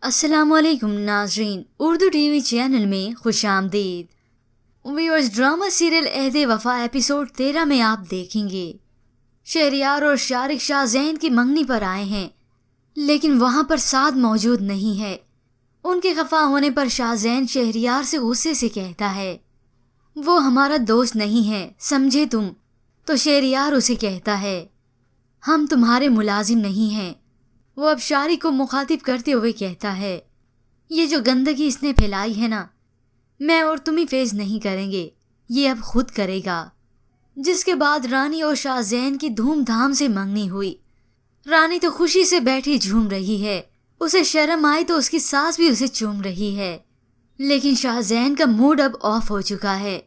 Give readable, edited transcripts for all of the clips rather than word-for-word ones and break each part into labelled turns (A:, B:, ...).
A: السلام علیکم ناظرین، اردو ٹی وی چینل میں خوش آمدید۔ ویورز، ڈرامہ سیریل عہد وفا ایپیسوڈ 13 میں آپ دیکھیں گے شہریار اور شارق شاہ زین کی منگنی پر آئے ہیں، لیکن وہاں پر سعد موجود نہیں ہے۔ ان کے خفا ہونے پر شاہ زین شہریار سے غصے سے کہتا ہے وہ ہمارا دوست نہیں ہے، سمجھے تم؟ تو شہریار اسے کہتا ہے ہم تمہارے ملازم نہیں ہیں۔ وہ اب شارق کو مخاطب کرتے ہوئے کہتا ہے یہ جو گندگی اس نے پھیلائی ہے نا، میں اور تم ہی فیس نہیں کریں گے، یہ اب خود کرے گا۔ جس کے بعد رانی اور شاہ زین کی دھوم دھام سے منگنی ہوئی۔ رانی تو خوشی سے بیٹھی جھوم رہی ہے، اسے شرم آئی تو اس کی ساس بھی اسے چوم رہی ہے، لیکن شاہ زین کا موڈ اب آف ہو چکا ہے۔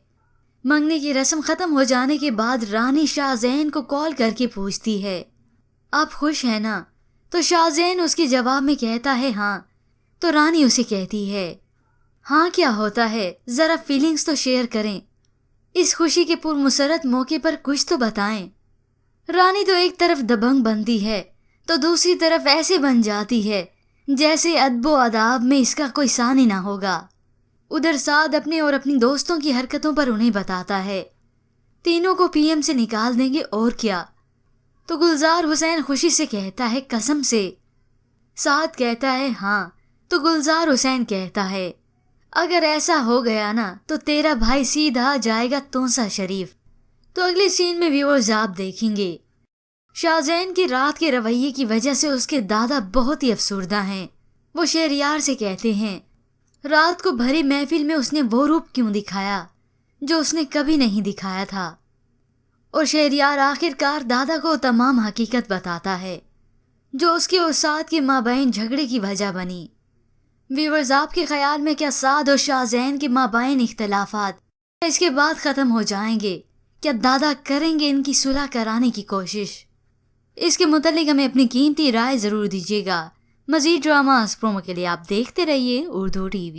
A: منگنی کی رسم ختم ہو جانے کے بعد رانی شاہ زین کو کال کر کے پوچھتی ہے آپ خوش ہیں نا؟ تو شاہ زین اس کے جواب میں کہتا ہے ہاں۔ تو رانی اسے کہتی ہے ہاں کیا ہوتا ہے، ذرا فیلنگز تو شیئر کریں، اس خوشی کے پرمسرت موقع پر کچھ تو بتائیں۔ رانی تو ایک طرف دبنگ بنتی ہے تو دوسری طرف ایسے بن جاتی ہے جیسے ادب و آداب میں اس کا کوئی ثانی نہ ہوگا۔ ادھر سعد اپنے اور اپنی دوستوں کی حرکتوں پر انہیں بتاتا ہے تینوں کو پی ایم سے نکال دیں گے اور کیا۔ تو گلزار حسین خوشی سے کہتا ہے قسم سے؟ سعد کہتا ہے ہاں۔ تو گلزار حسین کہتا ہے اگر ایسا ہو گیا نا تو تیرا بھائی سیدھا جائے گا تونسا شریف۔ تو اگلے سین میں ویورز آپ دیکھیں گے شاہ زین کی رات کے رویے کی وجہ سے اس کے دادا بہت ہی افسردہ ہیں۔ وہ شہریار سے کہتے ہیں رات کو بھری محفل میں اس نے وہ روپ کیوں دکھایا جو اس نے کبھی نہیں دکھایا تھا، اور شہریار آخر کار دادا کو تمام حقیقت بتاتا ہے جو اس کے اور سعد کے مابین جھگڑے کی وجہ بنی۔ ویورز، آپ کے خیال میں کیا سعد اور شاہ زین کے مابین اختلافات اس کے بعد ختم ہو جائیں گے؟ کیا دادا کریں گے ان کی صلح کرانے کی کوشش؟ اس کے متعلق ہمیں اپنی قیمتی رائے ضرور دیجیے گا۔ مزید ڈراماز پرومو کے لیے آپ دیکھتے رہیے اردو ٹی وی۔